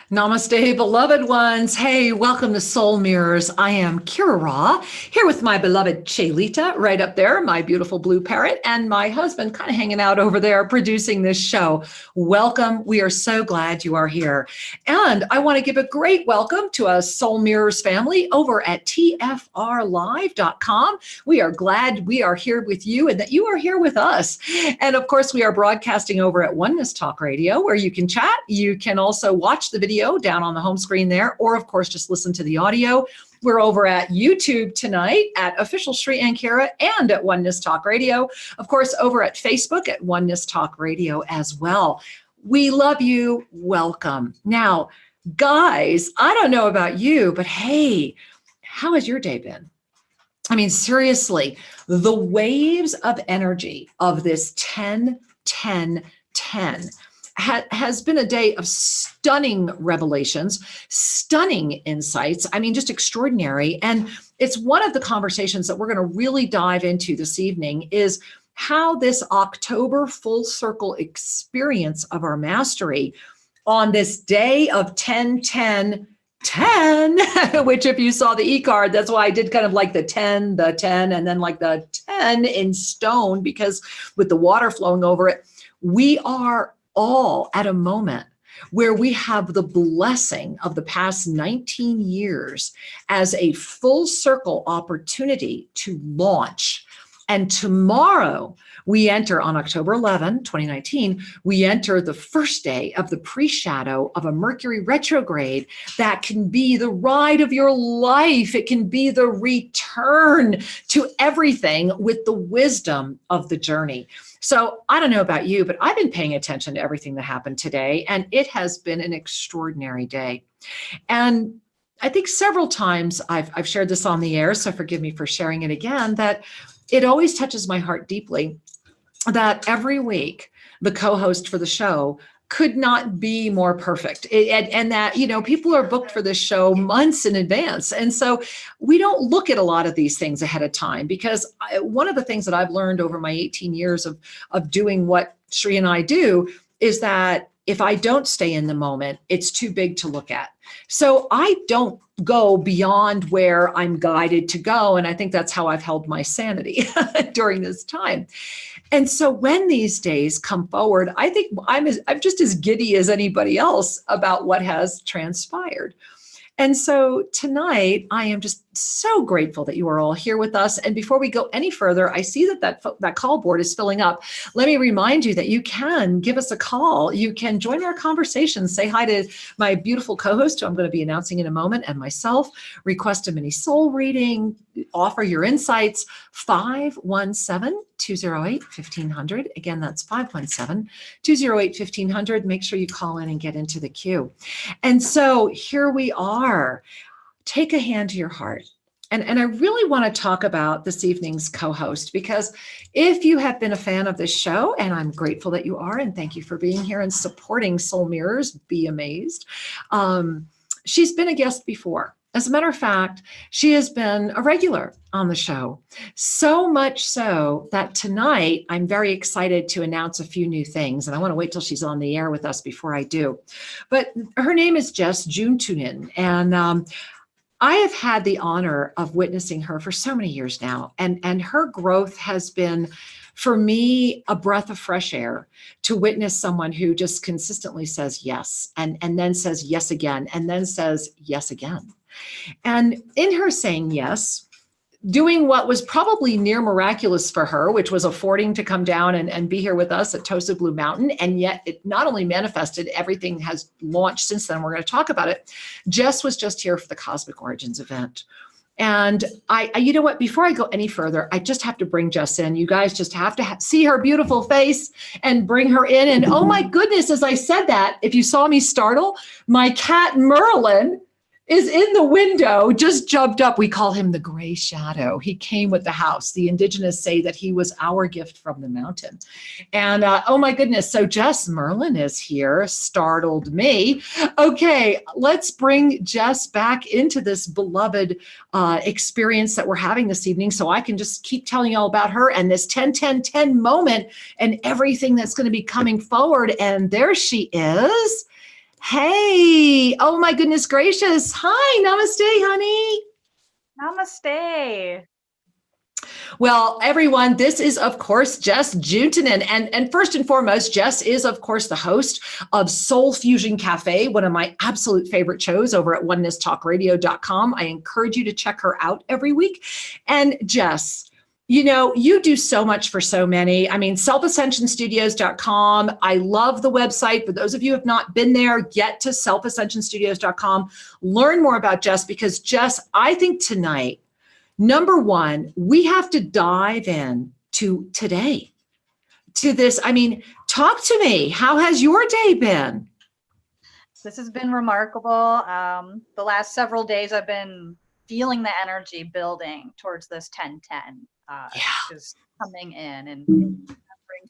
Namaste, beloved ones. Hey, welcome to Soul Mirrors. I am Kira Ra, here with my beloved Chaylita, right up there, my beautiful blue parrot, and my husband kind of hanging out over there producing this show. Welcome. We are so glad you are here. And I want to give a great welcome to a Soul Mirrors family over at tfrlive.com. We are glad we are here with you and that you are here with us. And of course, we are broadcasting over at Oneness Talk Radio, where you can chat. You can also watch the video down on the home screen there, or of course, just listen to the audio. We're over at YouTube tonight at Official Sri and Kira and at Oneness Talk Radio. Of course, over at Facebook at Oneness Talk Radio as well. We love you. Welcome. Now, guys, I don't know about you, but hey, how has your day been? I mean, seriously, the waves of energy of this 10, 10, 10 has been a day of stunning revelations, stunning insights. I mean, just extraordinary. And it's one of the conversations that we're going to really dive into this evening is how this October full circle experience of our mastery on this day of 10, 10, 10, which if you saw the e-card, that's why I did kind of like the 10, and then like the 10 in stone, because with the water flowing over it, we are all at a moment where we have the blessing of the past 19 years as a full circle opportunity to launch. And tomorrow we enter on October 11, 2019, we enter the first day of the pre-shadow of a Mercury retrograde that can be the ride of your life. It can be the return to everything with the wisdom of the journey. So I don't know about you, but I've been paying attention to everything that happened today, and it has been an extraordinary day. And I think several times I've shared this on the air, so forgive me for sharing it again, that it always touches my heart deeply that every week the co-host for the show could not be more perfect. And that, you know, people are booked for this show months in advance. And so we don't look at a lot of these things ahead of time, because one of the things that I've learned over my 18 years of doing what Sri and I do is that if I don't stay in the moment, it's too big to look at. So I don't go beyond where I'm guided to go. And I think that's how I've held my sanity during this time. And so when these days come forward, I think I'm just as giddy as anybody else about what has transpired. And so tonight, I am just so grateful that you are all here with us. And before we go any further, I see that call board is filling up. Let me remind you that you can give us a call. You can join our conversation. Say hi to my beautiful co-host, who I'm going to be announcing in a moment, and myself. Request a mini soul reading. Offer your insights. 517-208-1500. Again, that's 517-208-1500. Make sure you call in and get into the queue. And so here we are. Take a hand to your heart. And I really want to talk about this evening's co-host, because if you have been a fan of this show, and I'm grateful that you are, and thank you for being here and supporting Soul Mirrors, be amazed. She's been a guest before. As a matter of fact, she has been a regular on the show, so much so that tonight I'm very excited to announce a few new things. And I want to wait till she's on the air with us before I do. But her name is Jess Juntenen. And I have had the honor of witnessing her for so many years now. And her growth has been, for me, a breath of fresh air to witness someone who just consistently says yes, and then says yes again, and then says yes again. And in her saying yes, doing what was probably near miraculous for her, which was affording to come down and be here with us at Tosa Blue Mountain. And yet it not only manifested, everything has launched since then. We're going to talk about it. Jess was just here for the Cosmic Origins event. And I you know what, before I go any further, I just have to bring Jess in. You guys just have to see her beautiful face and bring her in. And oh my goodness, as I said that, if you saw me startle, my cat Merlin is in the window, just jumped up. We call him the gray shadow. He came with the house. The indigenous say that he was our gift from the mountain. And oh my goodness, so Jess, Merlin is here, startled me. Okay, let's bring Jess back into this beloved experience that we're having this evening, so I can just keep telling you all about her and this 10-10-10 moment and everything that's going to be coming forward. And there she is. Hey, oh my goodness gracious. Hi, namaste, honey. Namaste. Well, everyone, this is, of course, Jess Juntenen. And first and foremost, Jess is, of course, the host of Soul Fusion Cafe, one of my absolute favorite shows over at ONENESStalkradio.com. I encourage you to check her out every week. And Jess, you know, you do so much for so many. I mean, selfascensionstudios.com. I love the website. For those of you who have not been there, get to selfascensionstudios.com. Learn more about Jess, because Jess, I think tonight, number one, we have to dive in to today, to this. I mean, talk to me. How has your day been? This has been remarkable. The last several days I've been feeling the energy building towards this 1010. Just coming in and remembering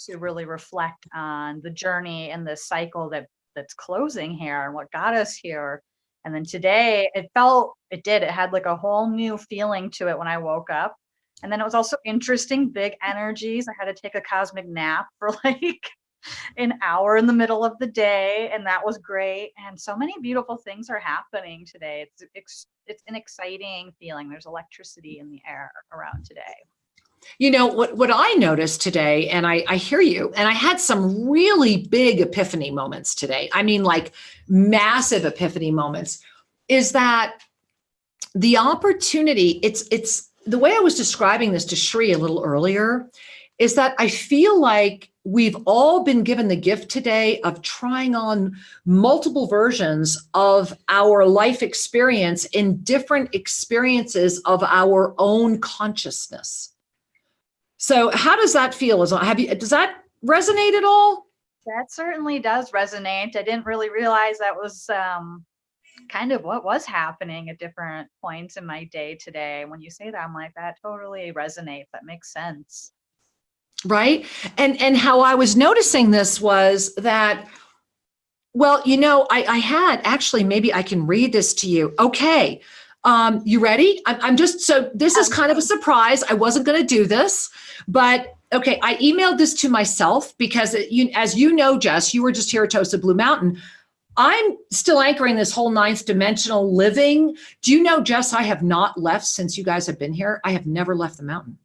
to really reflect on the journey and the cycle that's closing here and what got us here. And then today it had like a whole new feeling to it when I woke up. And then it was also interesting, big energies. I had to take a cosmic nap for like an hour in the middle of the day, and that was great. And so many beautiful things are happening today. It's an exciting feeling. There's electricity in the air around today. You know, what I noticed today, and I hear you, and I had some really big epiphany moments today. I mean, like massive epiphany moments, is that the opportunity, it's the way I was describing this to Shri a little earlier, is that I feel like we've all been given the gift today of trying on multiple versions of our life experience in different experiences of our own consciousness. So how does that feel? Does that resonate at all? That certainly does resonate. I didn't really realize that was kind of what was happening at different points in my day today. When you say that, I'm like, that totally resonates. That makes sense. Right. And how I was noticing this was that, well, you know, I had actually, maybe I can read this to you. Okay. You ready? I'm just, so this is kind of a surprise. I wasn't going to do this, but okay. I emailed this to myself because as you know, Jess, you were just here at Toasted Blue Mountain. I'm still anchoring this whole ninth dimensional living. Do you know, Jess, I have not left since you guys have been here. I have never left the mountain.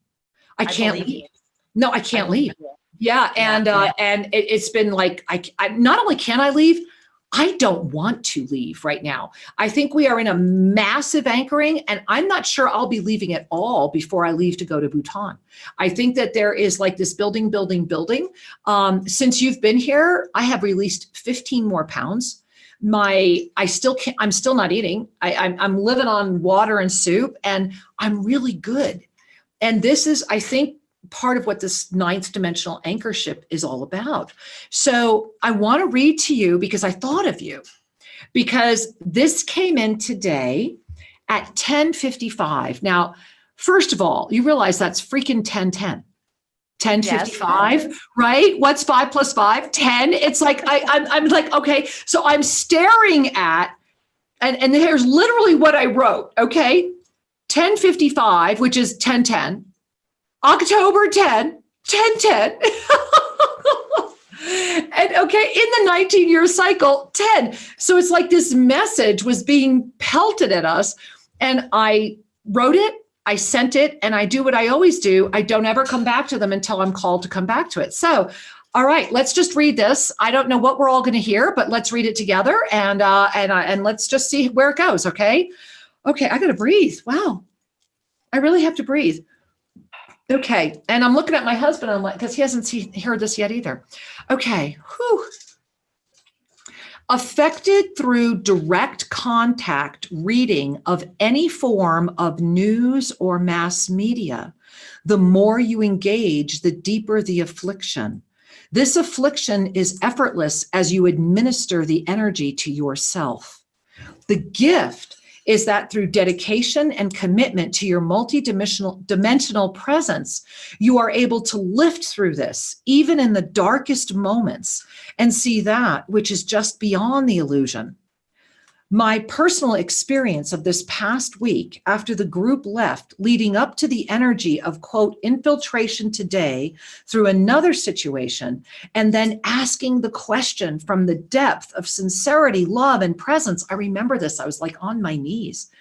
I can't leave. No, I can't leave. Yeah. And it's been like, I not only can I leave, I don't want to leave right now. I think we are in a massive anchoring, and I'm not sure I'll be leaving at all before I leave to go to Bhutan. I think that there is like this building. Since you've been here, I have released 15 more pounds. I'm still not eating. I'm living on water and soup, and I'm really good. And this is, I think, part of what this ninth dimensional anchorship is all about. So I want to read to you because I thought of you, because this came in today at 10:55. Now, first of all, you realize that's freaking 10:10. 10:55, yes. Right? What's 5 plus 5? 10. It's like, I'm like, okay. So I'm staring at, and here's literally what I wrote. Okay. 10:55, which is 10:10. October 10, 10:10. And okay, in the 19-year cycle, 10. So it's like this message was being pelted at us. And I wrote it, I sent it, and I do what I always do. I don't ever come back to them until I'm called to come back to it. So, all right, let's just read this. I don't know what we're all going to hear, but let's read it together and let's just see where it goes. Okay. Okay. I got to breathe. Wow. I really have to breathe. Okay. And I'm looking at my husband. I'm like, because he hasn't heard this yet either. Okay. Whew. Affected through direct contact reading of any form of news or mass media, the more you engage, the deeper the affliction. This affliction is effortless as you administer the energy to yourself. The gift is that through dedication and commitment to your multidimensional presence, you are able to lift through this, even in the darkest moments, and see that which is just beyond the illusion. My personal experience of this past week after the group left, leading up to the energy of, quote, infiltration today through another situation, and then asking the question from the depth of sincerity, love, and presence. I remember this. I was like on my knees.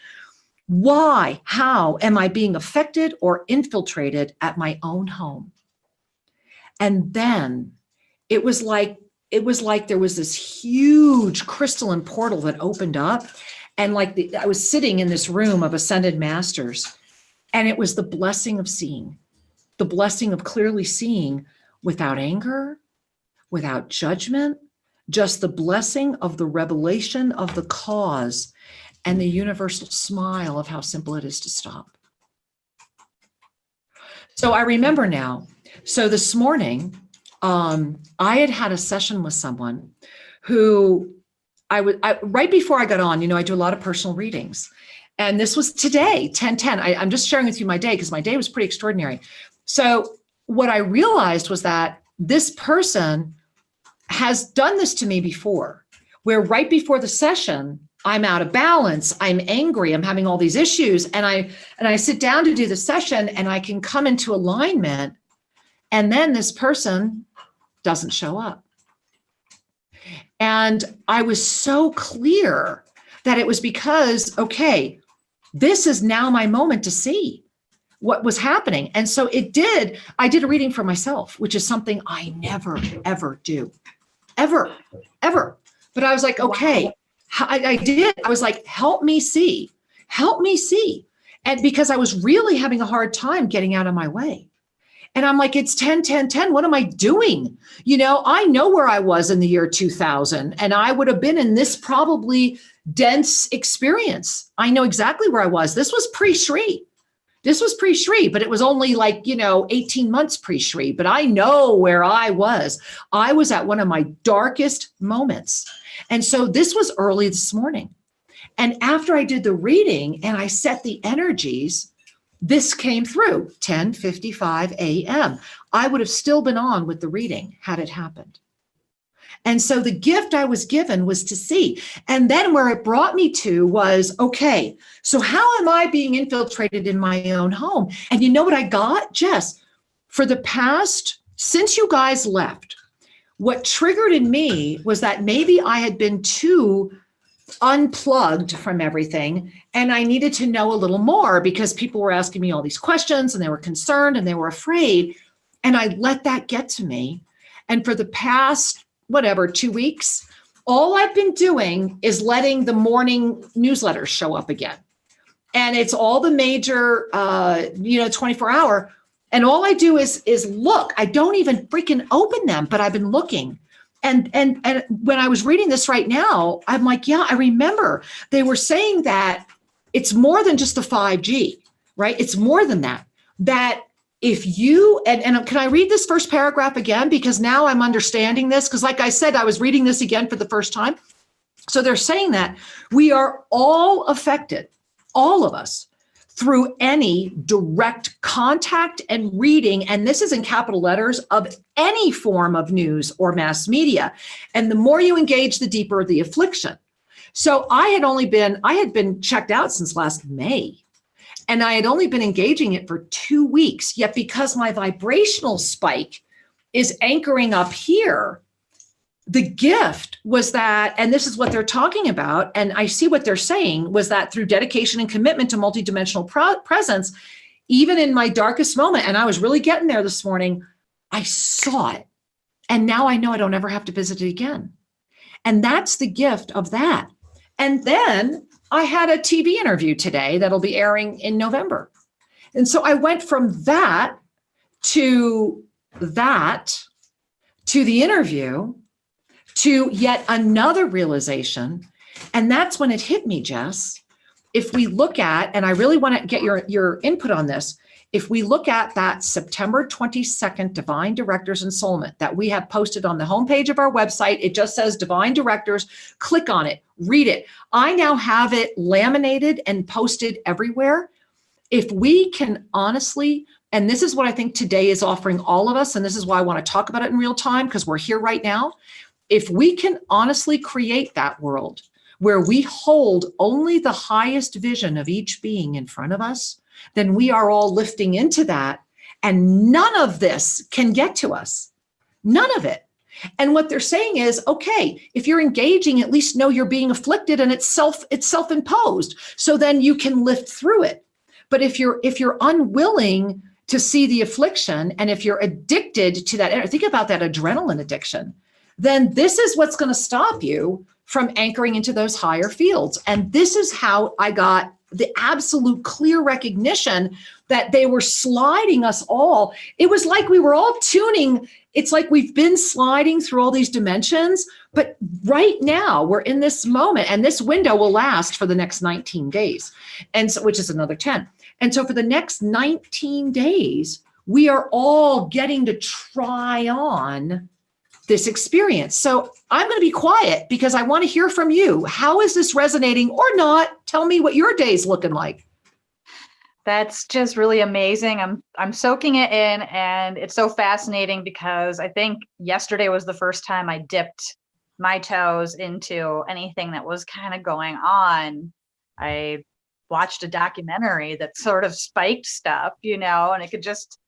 Why, how am I being affected or infiltrated at my own home? And then it was like there was this huge crystalline portal that opened up. And I was sitting in this room of ascended masters, and it was the blessing of seeing, the blessing of clearly seeing without anger, without judgment, just the blessing of the revelation of the cause and the universal smile of how simple it is to stop. So I remember now, so this morning, I had a session with someone who right before I got on, I do a lot of personal readings. And this was today, 10/10. I'm just sharing with you my day because my day was pretty extraordinary. So what I realized was that this person has done this to me before, where right before the session, I'm out of balance, I'm angry, I'm having all these issues. And I sit down to do the session and I can come into alignment. And then this person doesn't show up. And I was so clear that it was because, okay, this is now my moment to see what was happening. And so I did a reading for myself, which is something I never, ever do, ever. But I was like, okay, wow. I did. I was like, help me see. And because I was really having a hard time getting out of my way. And I'm like, it's 10/10/10. What am I doing? I know where I was in the year 2000, and I would have been in this probably dense experience. I know exactly where I was. This was pre-Shri. But it was only 18 months pre-Shri. But I know where I was. I was at one of my darkest moments. And so this was early this morning. And after I did the reading and I set the energies, this came through 10:55 a.m. I would have still been on with the reading had it happened. And so the gift I was given was to see. And then where it brought me to was, okay, so how am I being infiltrated in my own home? And you know what I got, Jess? Since you guys left, what triggered in me was that maybe I had been too unplugged from everything. And I needed to know a little more because people were asking me all these questions and they were concerned and they were afraid. And I let that get to me. And for the past, 2 weeks, all I've been doing is letting the morning newsletters show up again. And it's all the major, 24-hour. And all I do is look. I don't even freaking open them, but I've been looking. And when I was reading this right now, I'm like, yeah, I remember they were saying that it's more than just the 5G, right? It's more than that. That if you, and can I read this first paragraph again? Because now I'm understanding this. Because like I said, I was reading this again for the first time. So they're saying that we are all affected, all of us, through any direct contact and reading, and this is in capital letters, of any form of news or mass media. And the more you engage, the deeper the affliction. So I had been checked out since last May, and I had only been engaging it for 2 weeks. Yet because my vibrational spike is anchoring up here, the gift was that, and this is what they're talking about, and I see what they're saying, was that through dedication and commitment to multidimensional presence, even in my darkest moment, and I was really getting there this morning, I saw it. And now I know I don't ever have to visit it again. And that's the gift of that. And then I had a TV interview today that'll be airing in November. And so I went from that to the interview, to yet another realization. And that's when it hit me, Jess. If we look at, and I really want to get your input on this, if we look at that September 22nd Divine Directors Ensoulment that we have posted on the homepage of our website, it just says Divine Directors. Click on it, read it. I now have it laminated and posted everywhere. If we can honestly, and this is what I think today is offering all of us, and this is why I want to talk about it in real time because we're here right now. If we can honestly create that world where we hold only the highest vision of each being in front of us, then we are all lifting into that. And none of this can get to us. None of it. And what they're saying is, okay, if you're engaging, at least know you're being afflicted and it's self-imposed. So then you can lift through it. But if you're unwilling to see the affliction, and if you're addicted to that, think about that adrenaline addiction, then this is what's going to stop you from anchoring into those higher fields. And this is how I got the absolute clear recognition that they were sliding us all. It was like we were all tuning. It's like we've been sliding through all these dimensions, but right now we're in this moment, and this window will last for the next 19 days. And so, which is another 10. And so for the next 19 days, we are all getting to try on this experience. So I'm going to be quiet because I want to hear from you. How is this resonating or not? Tell me what your day's looking like. That's just really amazing. I'm soaking it in, and it's so fascinating because I think yesterday was the first time I dipped my toes into anything that was kind of going on. I watched a documentary that sort of spiked stuff, and I could just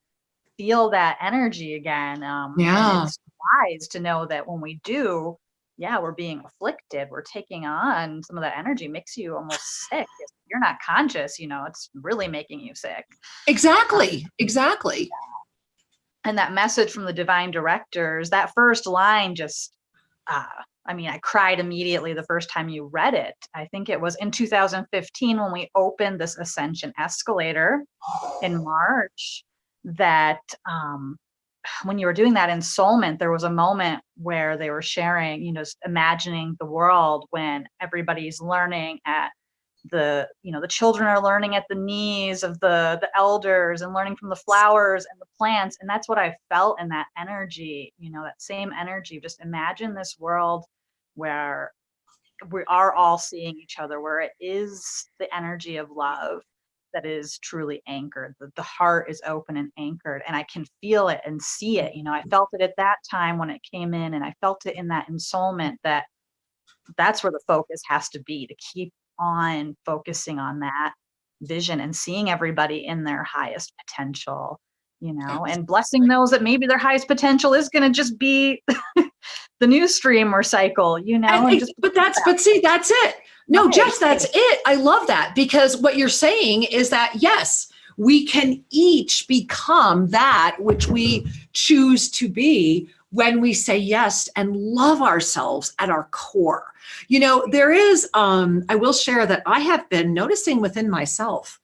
feel that energy again. And it's wise to know that when we do, we're being afflicted. We're taking on some of that energy, makes you almost sick. If you're not conscious, it's really making you sick. Exactly. And that message from the divine directors, that first line just, I cried immediately the first time you read it. I think it was in 2015 when we opened this Ascension escalator in March that, when you were doing that ensoulment, there was a moment where they were sharing, imagining the world when everybody's learning at the children are learning at the knees of the elders and learning from the flowers and the plants. And that's what I felt in that energy, that same energy. Just imagine this world where we are all seeing each other, where it is the energy of love that is truly anchored. The heart is open and anchored, and I can feel it and see it. I felt it at that time when it came in, and I felt it in that ensoulment, that's where the focus has to be, to keep on focusing on that vision and seeing everybody in their highest potential, and blessing those that maybe their highest potential is going to just be the news stream or cycle, but see, that's it. No, right. Jess, that's it. I love that, because what you're saying is that, yes, we can each become that which we choose to be when we say yes and love ourselves at our core. There is, I will share that I have been noticing within myself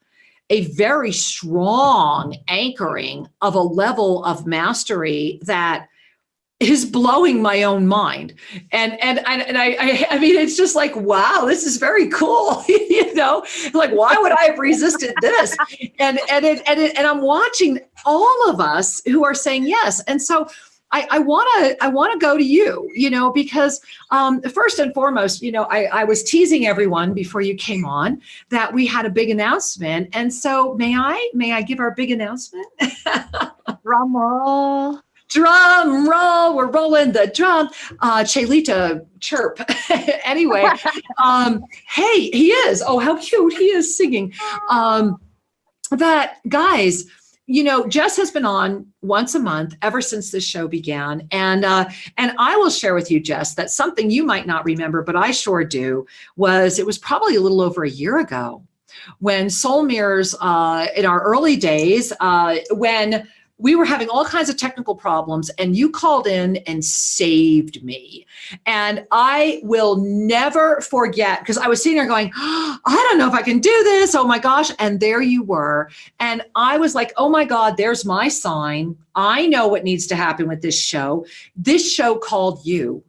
a very strong anchoring of a level of mastery that is blowing my own mind. And I mean, it's just like, wow, this is very cool. Like, why would I have resisted this? And I'm watching all of us who are saying yes. And so I want to go to you, because first and foremost, I was teasing everyone before you came on that we had a big announcement. And so may I give our big announcement? Drum roll. Drum roll, we're rolling the drum. Chelita, chirp. Anyway, hey, he is. Oh, how cute he is singing. That, guys, Jess has been on once a month ever since this show began. And I will share with you, Jess, that something you might not remember, but I sure do, it was probably a little over a year ago when Soul Mirrors, in our early days, when we were having all kinds of technical problems, and you called in and saved me. And I will never forget, because I was sitting there going, I don't know if I can do this. Oh my gosh. And there you were. And I was like, oh my God, there's my sign. I know what needs to happen with this show. This show called you.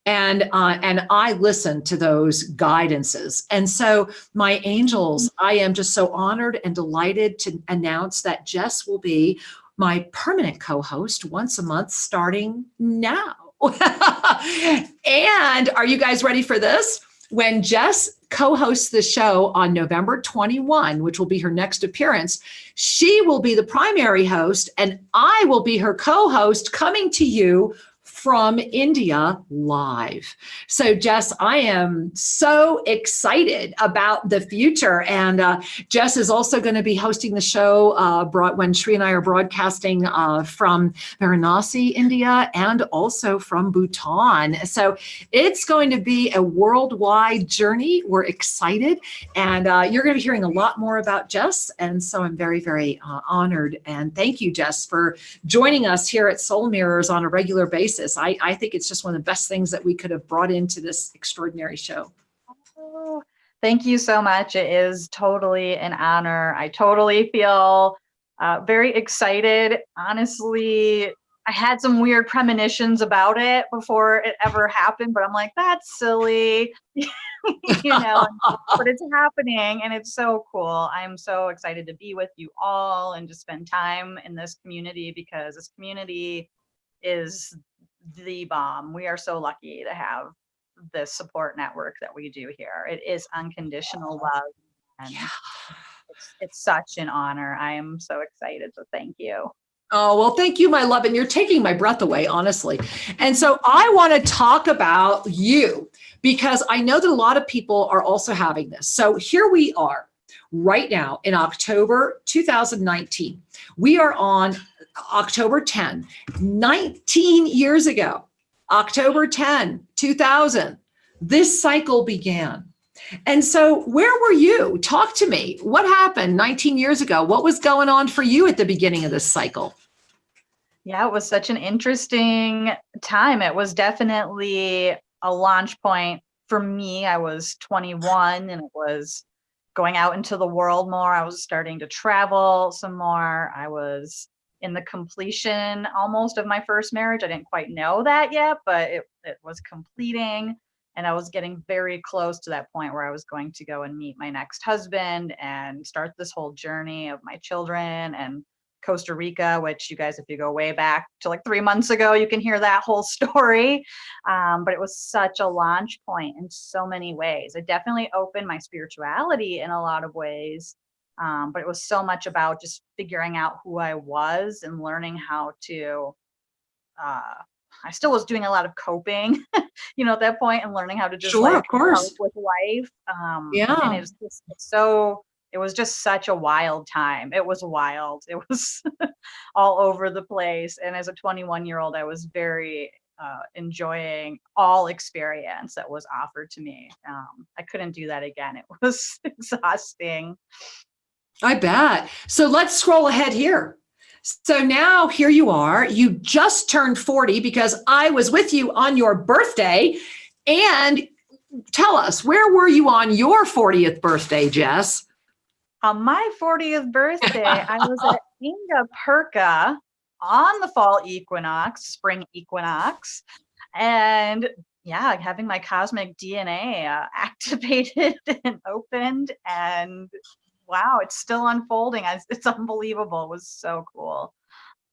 And I listened to those guidances. And so my angels, I am just so honored and delighted to announce that Jess will be my permanent co-host once a month starting now. And are you guys ready for this? When Jess co-hosts the show on November 21, which will be her next appearance, she will be the primary host and I will be her co-host, coming to you from India live. So Jess, I am so excited about the future. And Jess is also going to be hosting the show when Shri and I are broadcasting from Varanasi, India, and also from Bhutan. So it's going to be a worldwide journey. We're excited. And you're going to be hearing a lot more about Jess. And so I'm very, very honored. And thank you, Jess, for joining us here at Soul Mirrors on a regular basis. I think it's just one of the best things that we could have brought into this extraordinary show. Oh, thank you so much. It is totally an honor. I totally feel very excited. Honestly, I had some weird premonitions about it before it ever happened, but I'm like, that's silly, but it's happening and it's so cool. I'm so excited to be with you all and to spend time in this community, because this community is the bomb. We are so lucky to have this support network that we do here. It is unconditional love, and it's such an honor. I am so excited. So thank you. Oh, well, thank you, my love. And you're taking my breath away, honestly. And so I want to talk about you, because I know that a lot of people are also having this. So here we are right now in October 2019. We are on October 10, 19 years ago, October 10, 2000, this cycle began. And so where were you? Talk to me. What happened 19 years ago? What was going on for you at the beginning of this cycle? Yeah, it was such an interesting time. It was definitely a launch point for me. I was 21 and it was going out into the world more. I was starting to travel some more. I was in the completion almost of my first marriage. I didn't quite know that yet, but it was completing. And I was getting very close to that point where I was going to go and meet my next husband and start this whole journey of my children and Costa Rica, which you guys, if you go way back to like 3 months ago, you can hear that whole story. But it was such a launch point in so many ways. It definitely opened my spirituality in a lot of ways. But it was so much about just figuring out who I was and learning how to, I still was doing a lot of coping, at that point, and learning how to just Sure, of course, cope with life. Yeah. And it was just such a wild time. It was wild. It was all over the place. And as a 21-year-old, I was very enjoying all experience that was offered to me. I couldn't do that again. It was exhausting. I bet. So let's scroll ahead here. So now here you are, you just turned 40, because I was with you on your birthday. And tell us, where were you on your 40th birthday, Jess? On my 40th birthday, I was at Ingapirka on the fall equinox, spring equinox. And yeah, having my cosmic DNA activated and opened, and wow, it's still unfolding. It's unbelievable. It was so cool.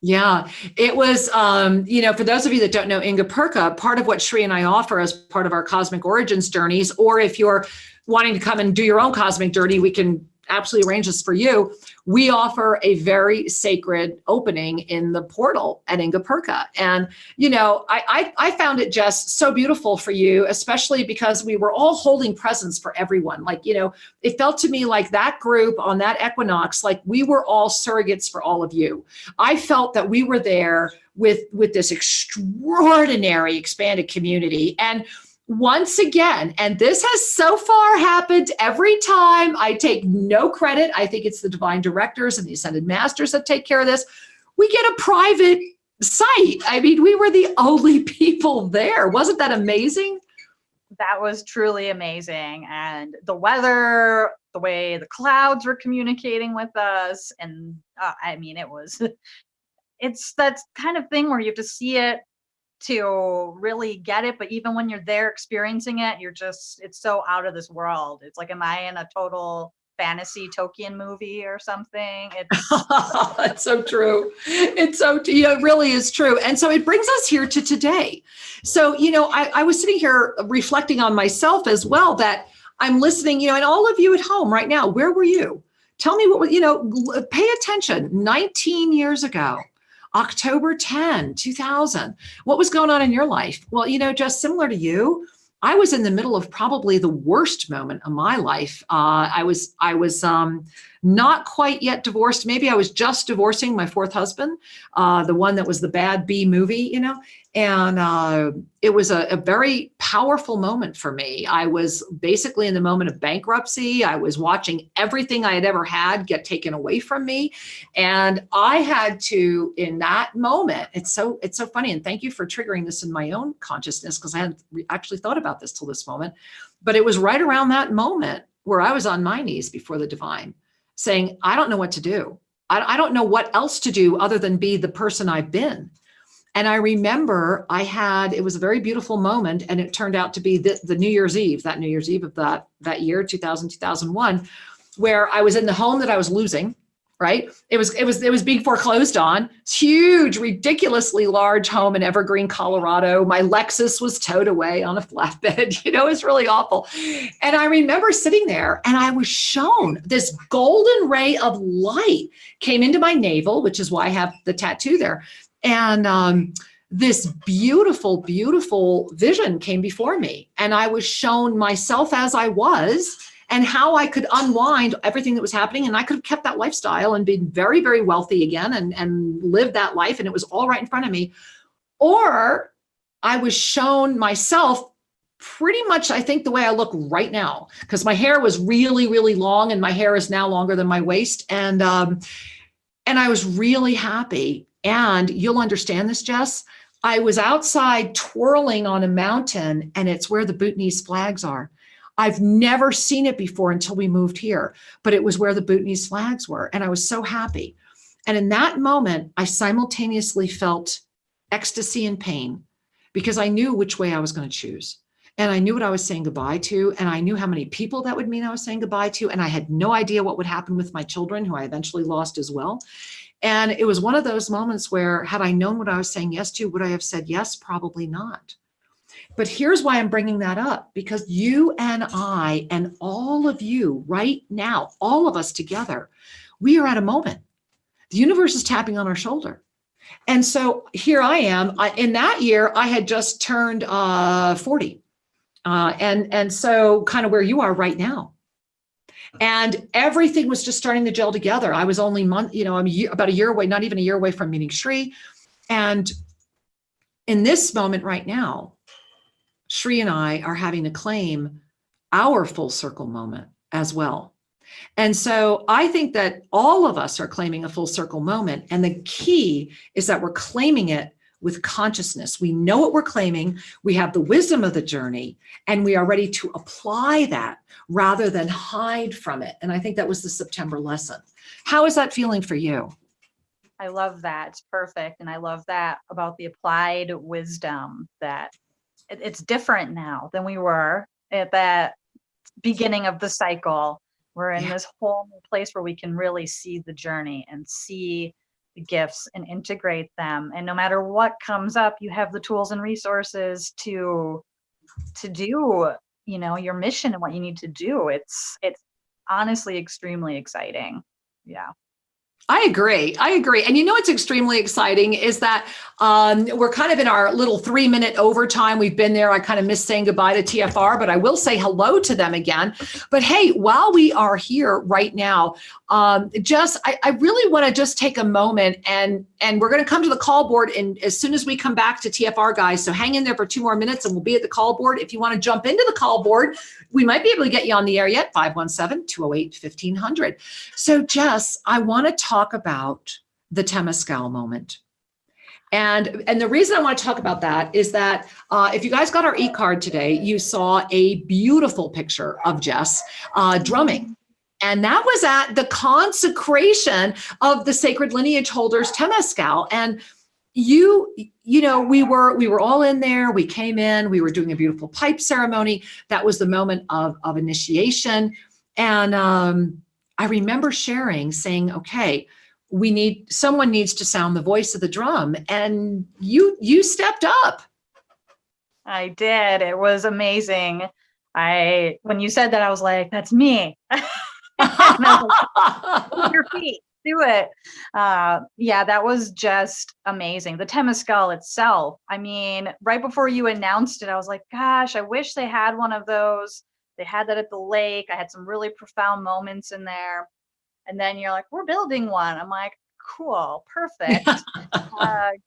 Yeah, it was, for those of you that don't know Ingapirka, part of what Shri and I offer as part of our cosmic origins journeys, or if you're wanting to come and do your own cosmic journey, we can absolutely arrange this for you. We offer a very sacred opening in the portal at Ingapirka. And, I found it just so beautiful for you, especially because we were all holding presence for everyone. Like, it felt to me like that group on that equinox, like we were all surrogates for all of you. I felt that we were there with this extraordinary expanded community. And once again, and this has so far happened every time, I take no credit. I think it's the divine directors and the ascended masters that take care of this. We get a private site. I mean, we were the only people there. Wasn't that amazing? That was truly amazing. And the weather, the way the clouds were communicating with us. And it's that kind of thing where you have to see it to really get it, but even when you're there experiencing it, it's so out of this world. It's like, am I in a total fantasy Tolkien movie or something? It's so true. It's so, it really is true. And so it brings us here to today. So, I was sitting here reflecting on myself as well, that I'm listening, and all of you at home right now, where were you? Tell me pay attention. 19 years ago, October 10, 2000. What was going on in your life? Well, just similar to you, I was in the middle of probably the worst moment of my life. I was not quite yet divorced. Maybe I was just divorcing my fourth husband, the one that was the bad B movie, and it was a very powerful moment for me. I was basically in the moment of bankruptcy. I was watching everything I had ever had get taken away from me. And I had to, in that moment, it's so funny. And thank you for triggering this in my own consciousness, because I hadn't actually thought about this till this moment. But it was right around that moment where I was on my knees before the divine, saying, I don't know what to do. I don't know what else to do other than be the person I've been. And I remember it was a very beautiful moment, and it turned out to be the New Year's Eve of that year, 2000, 2001, where I was in the home that I was losing, right? It was being foreclosed on. Huge, ridiculously large home in Evergreen, Colorado. My Lexus was towed away on a flatbed. It was really awful. And I remember sitting there, and I was shown this golden ray of light came into my navel, which is why I have the tattoo there. And this beautiful, beautiful vision came before me. And I was shown myself as I was, and how I could unwind everything that was happening. And I could have kept that lifestyle and been very, very wealthy again and lived that life. And it was all right in front of me. Or I was shown myself pretty much, I think, the way I look right now, because my hair was really, really long, and my hair is now longer than my waist. And I was really happy. And you'll understand this, Jess. I was outside twirling on a mountain, and it's where the Bhutanese flags are. I've never seen it before until we moved here, but it was where the Bhutanese flags were. And I was so happy. And in that moment, I simultaneously felt ecstasy and pain, because I knew which way I was going to choose. And I knew what I was saying goodbye to. And I knew how many people that would mean I was saying goodbye to. And I had no idea what would happen with my children, who I eventually lost as well. And it was one of those moments where, had I known what I was saying yes to, would I have said yes? Probably not. But here's why I'm bringing that up, because you and I and all of you right now, all of us together, we are at a moment. The universe is tapping on our shoulder. And so here I am. In that year, I had just turned 40. And so kind of where you are right now. And everything was just starting to gel together. I was only about a year away, not even a year away from meeting Shri. And in this moment right now, Shri and I are having to claim our full circle moment as well. And so I think that all of us are claiming a full circle moment. And the key is that we're claiming it with consciousness. We know what we're claiming. We have the wisdom of the journey, and we are ready to apply that rather than hide from it. And I think that was the September lesson. How is that feeling for you? I love that. It's perfect. And I love that about the applied wisdom, that it's different now than we were at that beginning of the cycle. We're in this whole new place where we can really see the journey and see the gifts and integrate them. And no matter what comes up, you have the tools and resources to do, your mission and what you need to do. It's honestly extremely exciting. Yeah. I agree. And what's extremely exciting is that we're kind of in our little 3-minute overtime. We've been there. I kind of miss saying goodbye to TFR, but I will say hello to them again. But hey, while we are here right now, Jess, I really want to just take a moment, and we're going to come to the call board as soon as we come back to TFR, guys. So hang in there for 2 more minutes and we'll be at the call board. If you want to jump into the call board, we might be able to get you on the air yet, 517-208-1500. So Jess, I want to talk about the Temescal moment. And the reason I want to talk about that is that if you guys got our e-card today, you saw a beautiful picture of Jess drumming. And that was at the consecration of the sacred lineage holders Temescal. And we were all in there. We came in, we were doing a beautiful pipe ceremony. That was the moment of initiation. And I remember saying, okay, someone needs to sound the voice of the drum. And you stepped up. I did. It was amazing. When you said that, I was like, that's me. And I was like, your feet. do it. Yeah, that was just amazing. The Temescal itself, I mean, right before you announced it, I was like, gosh, I wish they had one of those. They had that at the lake. I had some really profound moments in there. And then you're like, we're building one. I'm like, cool, perfect.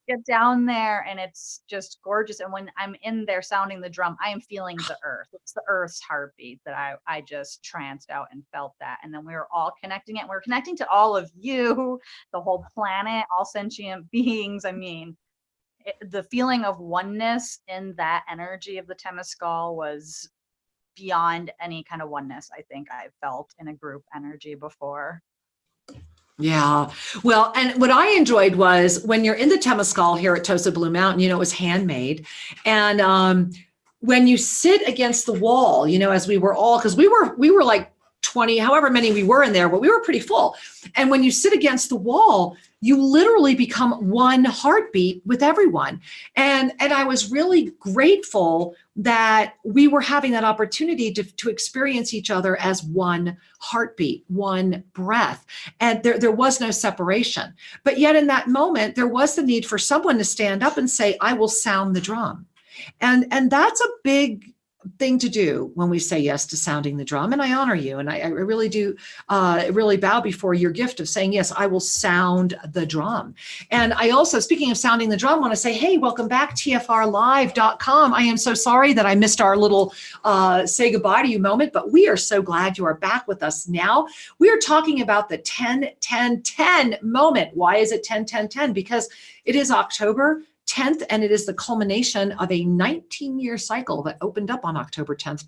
Get down there and it's just gorgeous. And when I'm in there sounding the drum, I am feeling the earth. It's the earth's heartbeat that I just tranced out and felt that. And then we were all connecting it. We're connecting to all of you, the whole planet, all sentient beings. I mean, the feeling of oneness in that energy of the Temescal was beyond any kind of oneness I think I've felt in a group energy before. Yeah. Well, and what I enjoyed was when you're in the Temescal here at Tosa Blue Mountain, you know, it was handmade. And when you sit against the wall, you know, as we were all, because we were like 20, however many we were in there, but we were pretty full. And when you sit against the wall, you literally become one heartbeat with everyone. And I was really grateful that we were having that opportunity to experience each other as one heartbeat, one breath. And there was no separation. But yet in that moment, there was the need for someone to stand up and say, I will sound the drum. And that's a big thing to do when we say yes to sounding the drum. And I honor you. And I really do really bow before your gift of saying, yes, I will sound the drum. And I also, speaking of sounding the drum, want to say, hey, welcome back, tfrlive.com. I am so sorry that I missed our little say goodbye to you moment, but we are so glad you are back with us now. We are talking about the 10-10-10 moment. Why is it 10-10-10? Because it is October 10th, and it is the culmination of a 19-year cycle that opened up on October 10th,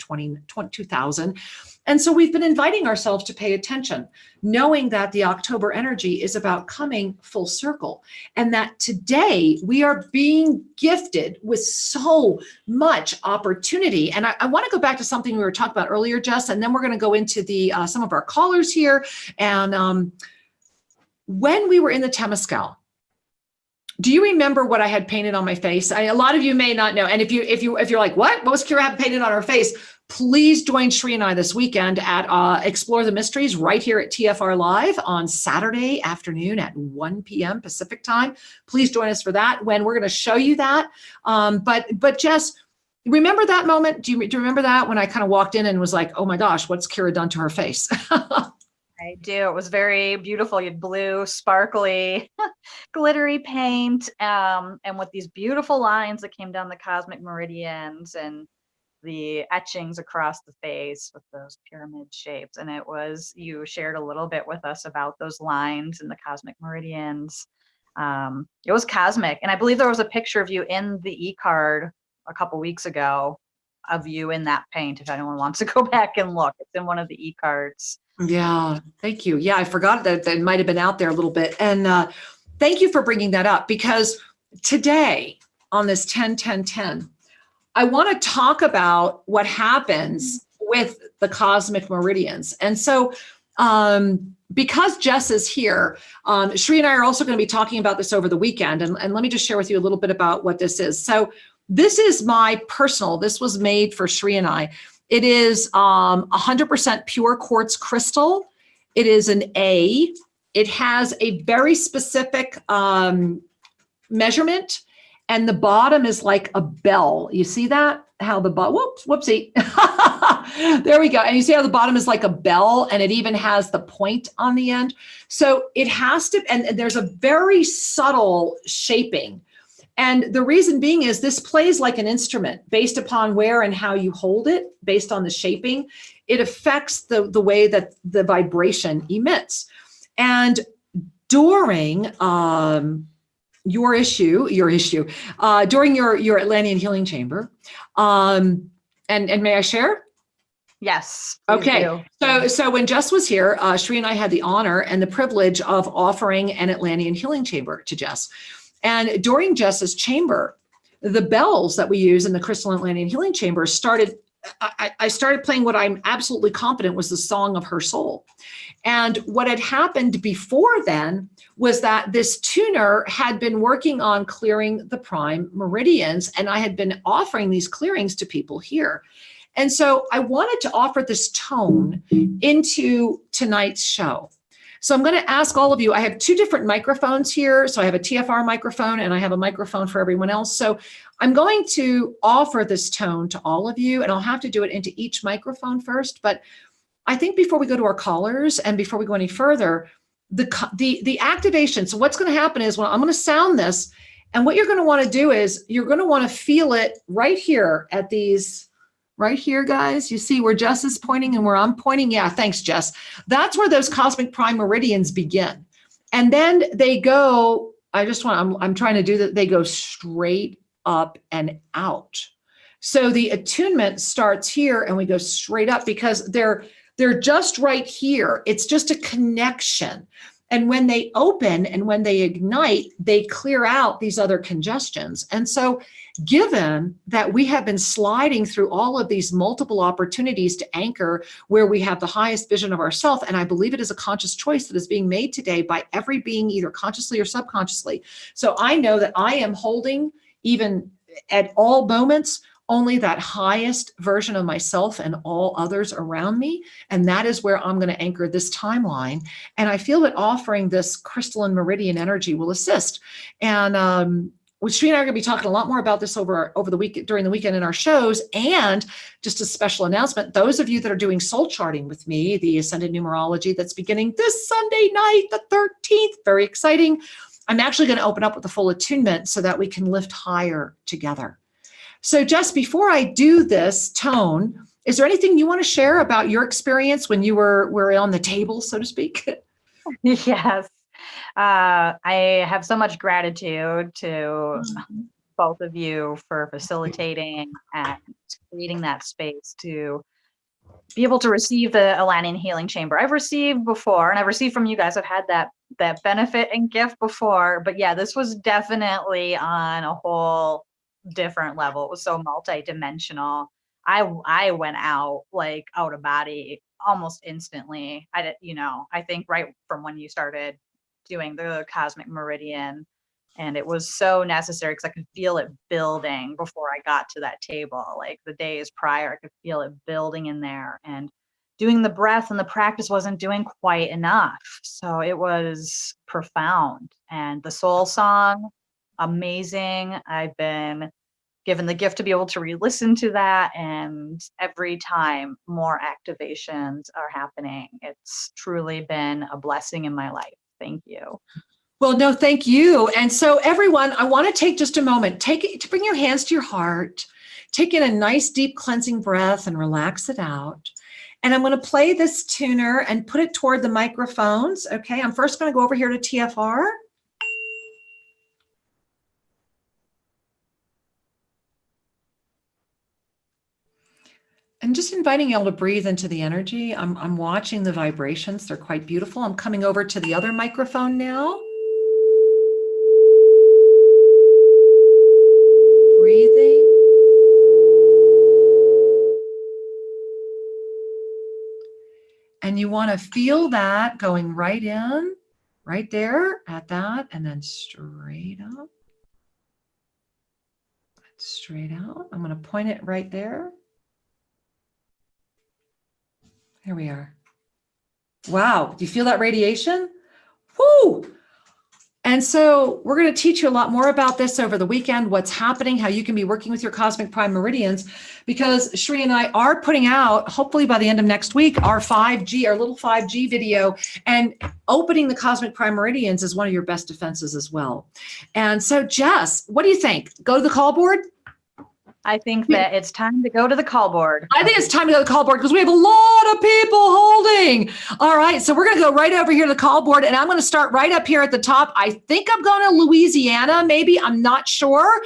2000. And so we've been inviting ourselves to pay attention, knowing that the October energy is about coming full circle, and that today we are being gifted with so much opportunity. And I want to go back to something we were talking about earlier, Jess, and then we're going to go into the some of our callers here. And when we were in the Temescal, do you remember what I had painted on my face? A lot of you may not know. And if you're like, what was Kira painted on her face? Please join Sri and I this weekend at Explore the Mysteries right here at TFR Live on Saturday afternoon at 1 p.m. Pacific time. Please join us for that when we're going to show you that. But Jess, remember that moment? Do you remember that when I kind of walked in and was like, oh my gosh, what's Kira done to her face? I do. It was very beautiful. You had blue, sparkly, glittery paint, and with these beautiful lines that came down the cosmic meridians and the etchings across the face with those pyramid shapes. And you shared a little bit with us about those lines and the cosmic meridians. It was cosmic. And I believe there was a picture of you in the e-card a couple weeks ago of you in that paint. If anyone wants to go back and look, it's in one of the e-cards. Yeah, thank you. Yeah, I forgot that might have been out there a little bit. And thank you for bringing that up, because today on this 10-10-10, I want to talk about what happens with the cosmic meridians. And so because Jess is here, Sri and I are also going to be talking about this over the weekend. And let me just share with you a little bit about what this is. So this is this was made for Sri and I. It is 100% pure quartz crystal. It is an A. It has a very specific measurement, and the bottom is like a bell. You see that? How the bottom, whoopsie. There we go. And you see how the bottom is like a bell, and it even has the point on the end. So it has to, and there's a very subtle shaping. And the reason being is this plays like an instrument based upon where and how you hold it, based on the shaping. It affects the way that the vibration emits. And during your issue, during your Atlantean healing chamber, and may I share? Yes. Okay. So when Jess was here, Sri and I had the honor and the privilege of offering an Atlantean healing chamber to Jess. And during Jess's chamber, the bells that we use in the Crystalline Atlantean healing chamber I started playing what I'm absolutely confident was the song of her soul. And what had happened before then was that this tuner had been working on clearing the prime meridians, and I had been offering these clearings to people here. And so I wanted to offer this tone into tonight's show. So I'm going to ask all of you, I have two different microphones here. So I have a TFR microphone and I have a microphone for everyone else. So I'm going to offer this tone to all of you, and I'll have to do it into each microphone first. But I think before we go to our callers and before we go any further, the activation. So what's going to happen is, when I'm going to sound this, and what you're going to want to do is you're going to want to feel it right here at these, right here, guys. You see where Jess is pointing and where I'm pointing? Yeah, thanks, Jess. That's where those cosmic prime meridians begin. And then they go, I'm trying to do that. They go straight up and out. So the attunement starts here and we go straight up because they're just right here. It's just a connection. And when they open and when they ignite, they clear out these other congestions. And so given that we have been sliding through all of these multiple opportunities to anchor where we have the highest vision of ourselves, and I believe it is a conscious choice that is being made today by every being, either consciously or subconsciously. So I know that I am holding, even at all moments, only that highest version of myself and all others around me. And that is where I'm going to anchor this timeline. And I feel that offering this crystalline meridian energy will assist. And Sri and I are going to be talking a lot more about this over the week, during the weekend in our shows. And just a special announcement, those of you that are doing soul charting with me, the Ascended Numerology, that's beginning this Sunday night, the 13th, very exciting. I'm actually going to open up with a full attunement so that we can lift higher together. So Jess, before I do this tone, is there anything you want to share about your experience when you were on the table, so to speak? Yes. I have so much gratitude to both of you for facilitating and creating that space to be able to receive the Atlantean Healing Chamber. I've received before, and I've received from you guys. I've had that benefit and gift before, but yeah, this was definitely on a whole different level. It was so multi-dimensional. I went out of body almost instantly. I think right from when you started doing the cosmic meridian, and it was so necessary because I could feel it building before I got to that table. Like the days prior, I could feel it building in there, and doing the breath and the practice wasn't doing quite enough. So it was profound. And the soul song, amazing. I've been given the gift to be able to re-listen to that, and every time more activations are happening. It's truly been a blessing in my life. Thank you. Well, no, thank you. And so everyone, I want to take just a moment, take it to bring your hands to your heart, take in a nice deep cleansing breath and relax it out. And I'm going to play this tuner and put it toward the microphones. Okay, I'm first going to go over here to TFR. And just inviting you all to breathe into the energy. I'm watching the vibrations. They're quite beautiful. I'm coming over to the other microphone now. Breathing. And you want to feel that going right in, right there at that, and then straight up. Straight out. I'm going to point it right there. There we are. Wow. Do you feel that radiation? Whoo! And so we're going to teach you a lot more about this over the weekend, what's happening, how you can be working with your cosmic prime meridians, because Shri and I are putting out, hopefully by the end of next week, our little 5G video, and opening the cosmic prime meridians is one of your best defenses as well. And so Jess, what do you think? Go to the call board? I think that it's time to go to the call board. I think it's time to go to the call board because we have a lot of people holding. All right, so we're going to go right over here to the call board, and I'm going to start right up here at the top. I think I'm going to Louisiana, maybe. I'm not sure.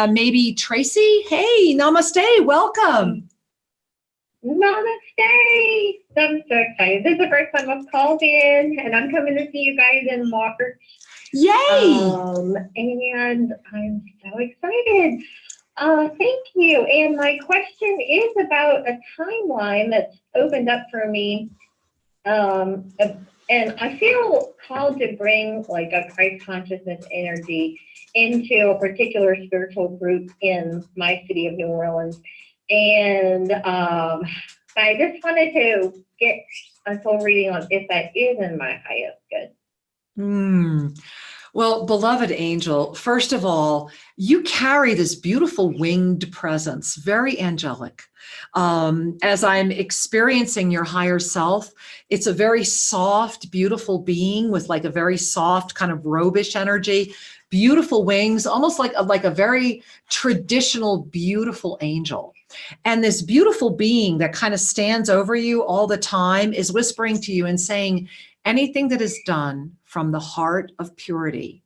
Maybe Tracy. Hey, namaste. Welcome. Namaste. I'm so excited. This is the first time I've called in, and I'm coming to see you guys in March. Yay. And I'm so excited. Thank you. And my question is about a timeline that's opened up for me. And I feel called to bring like a Christ consciousness energy into a particular spiritual group in my city of New Orleans. And I just wanted to get a soul reading on if that is in my highest good. Well, beloved angel, first of all, you carry this beautiful winged presence, very angelic. As I'm experiencing your higher self, it's a very soft, beautiful being with like a very soft kind of robish energy, beautiful wings, almost like a very traditional, beautiful angel. And this beautiful being that kind of stands over you all the time is whispering to you and saying, anything that is done from the heart of purity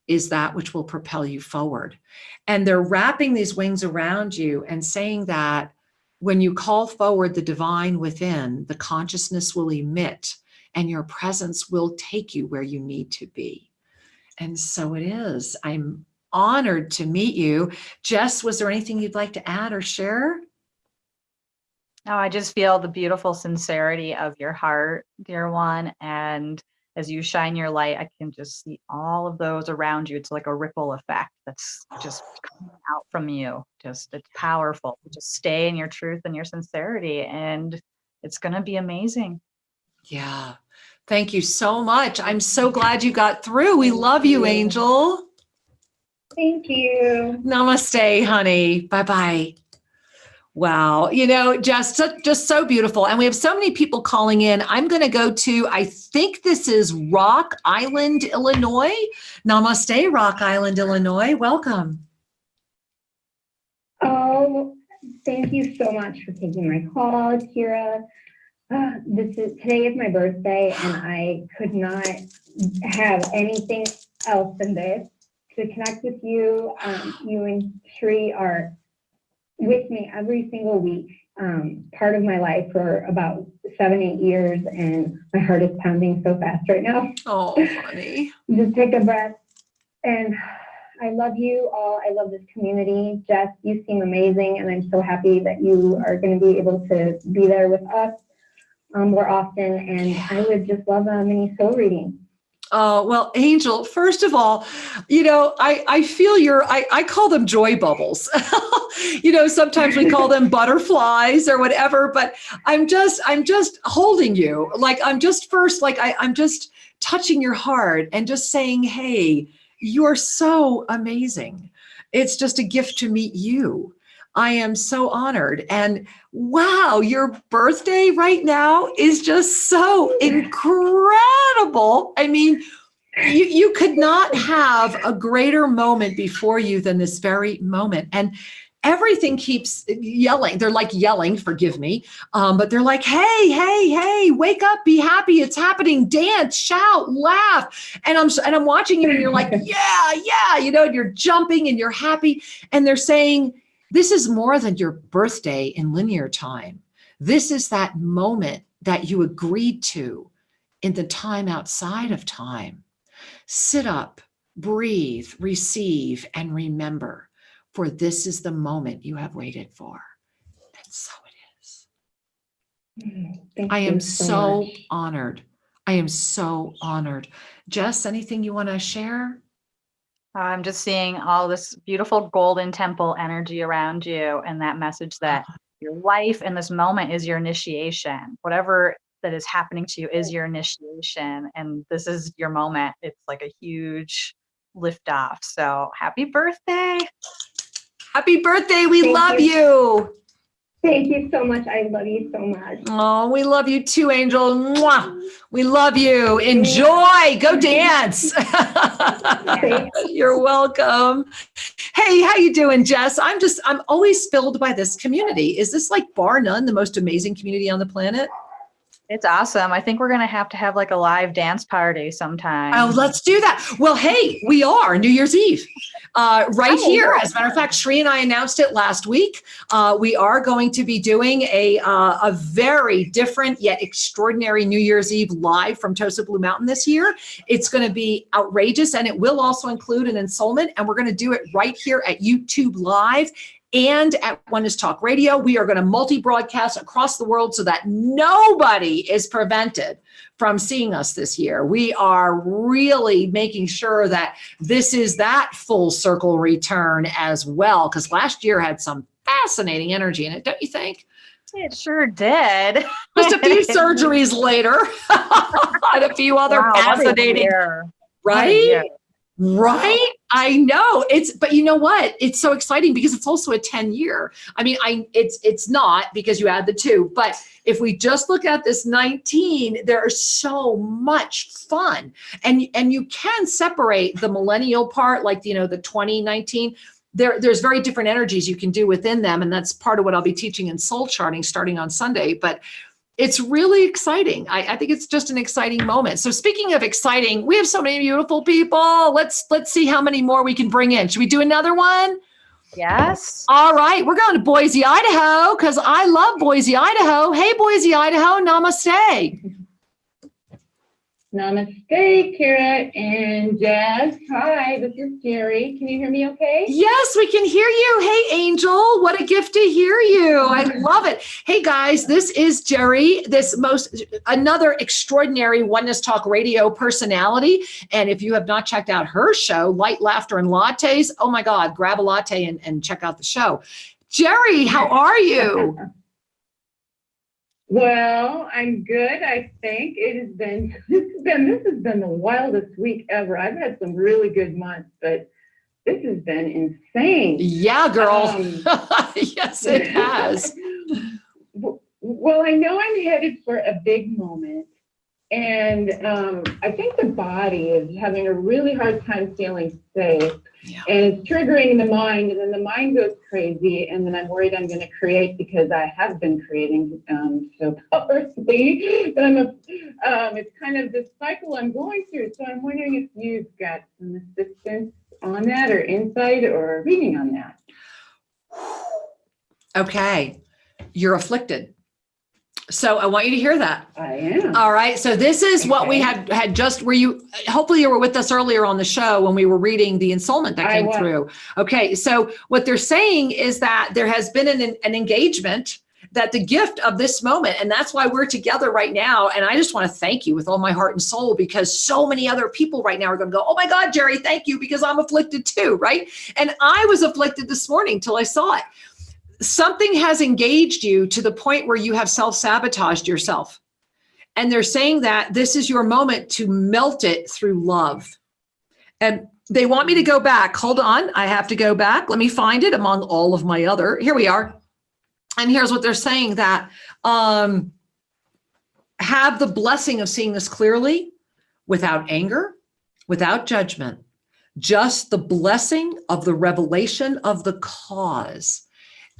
is that which will propel you forward. And they're wrapping these wings around you and saying that when you call forward the divine within, the consciousness will emit and your presence will take you where you need to be. And so it is. I'm honored to meet you. Jess, was there anything you'd like to add or share? Oh, I just feel the beautiful sincerity of your heart, dear one. And as you shine your light, I can just see all of those around you. It's like a ripple effect that's just coming out from you. Just, it's powerful. Just stay in your truth and your sincerity, and it's going to be amazing. Yeah. Thank you so much. I'm so glad you got through. We love you, Angel. Thank you. Namaste, honey. Bye-bye. Wow. You know, just so beautiful. And we have so many people calling in. I'm going to go to, I think this is Rock Island, Illinois. Namaste, Rock Island, Illinois. Welcome. Oh, thank you so much for taking my call, Kira. Today is my birthday, and I could not have anything else than this to connect with you. You and Sri are with me every single week, part of my life for about 7-8 years, and my heart is pounding so fast right now. Oh, honey. Just take a breath. And I love you all. I love this community. Jess, you seem amazing, and I'm so happy that you are going to be able to be there with us more often. And I would just love a mini soul reading. Oh, well, Angel, first of all, you know, I feel I call them joy bubbles. You know, sometimes we call them butterflies or whatever, but I'm just holding you. Like, I'm just touching your heart and just saying, hey, you're so amazing. It's just a gift to meet you. I am so honored. And wow, your birthday right now is just so incredible. I mean, you could not have a greater moment before you than this very moment. And everything keeps yelling. They're like yelling, forgive me. But they're like, hey, wake up, be happy. It's happening. Dance, shout, laugh. And I'm watching you and you're like, yeah, you know, and you're jumping and you're happy. And they're saying, this is more than your birthday in linear time. This is that moment that you agreed to in the time outside of time. Sit up, breathe, receive, and remember, for this is the moment you have waited for. And so it is. I am so honored. I am so honored. Jess, anything you want to share? I'm just seeing all this beautiful golden temple energy around you, and that message that your life in this moment is your initiation. Whatever that is happening to you is your initiation, and this is your moment. It's like a huge lift off. So happy birthday. Happy birthday. We love you. Thank you so much. I love you so much. Oh, we love you too, Angel. Mwah. We love you. Enjoy. Go dance. You're welcome. Hey, how you doing, Jess? I'm always filled by this community. Is this like bar none the most amazing community on the planet? It's awesome. I think we're going to have like a live dance party sometime. Oh, let's do that. Well, hey, we are New Year's Eve right here. As a matter of fact, Sri and I announced it last week. We are going to be doing a very different yet extraordinary New Year's Eve live from Tosa Blue Mountain this year. It's going to be outrageous, and it will also include an ensoulment, and we're going to do it right here at YouTube Live and at Oneness Talk Radio. We are going to multi-broadcast across the world so that nobody is prevented from seeing us this year. We are really making sure that this is that full circle return as well, because last year had some fascinating energy in it, don't you think? It sure did. Just a few surgeries later and a few other Wow, what a fascinating, year. right? Right. I know but you know what? It's so exciting because it's also a 10-year. I mean, it's not because you add the 2, but if we just look at this 19, there's so much fun. And you can separate the millennial part, like, the 2019. There's very different energies you can do within them. And that's part of what I'll be teaching in soul charting starting on Sunday. But it's really exciting. I think it's just an exciting moment. So speaking of exciting, we have so many beautiful people. Let's see how many more we can bring in. Should we do another one? Yes. All right. We're going to Boise, Idaho, because I love Boise, Idaho. Hey, Boise, Idaho. Namaste. Namaste, Kira and Jess. Hi, this is Jerry. Can you hear me okay? Yes, we can hear you. Hey, Angel. What a gift to hear you. I love it. Hey, guys, this is Jerry, another extraordinary Oneness Talk Radio personality. And if you have not checked out her show, Light, Laughter, and Lattes, oh my God, grab a latte and check out the show. Jerry, how are you? Well, I'm good, I think. This has been the wildest week ever. I've had some really good months, but this has been insane. Yeah, girl. Yes, it has. Well, I know I'm headed for a big moment. And I think the body is having a really hard time feeling safe. Yeah. And it's triggering the mind, and then the mind goes crazy, and then I'm worried I'm going to create, because I have been creating so powerfully. But it's kind of this cycle I'm going through. So I'm wondering if you've got some assistance on that, or insight, or reading on that. Okay, you're afflicted. So I want you to hear that. I am. All right. So this is what we had just, hopefully you were with us earlier on the show when we were reading the ensoulment that came through. Okay. So what they're saying is that there has been an engagement, that the gift of this moment, and that's why we're together right now. And I just want to thank you with all my heart and soul, because so many other people right now are going to go, oh my God, Jerry, thank you, because I'm afflicted too. Right. And I was afflicted this morning till I saw it. Something has engaged you to the point where you have self-sabotaged yourself. And they're saying that this is your moment to melt it through love. And they want me to go back. Hold on. I have to go back. Let me find it among all of my other. Here we are. And here's what they're saying, that have the blessing of seeing this clearly, without anger, without judgment, just the blessing of the revelation of the cause,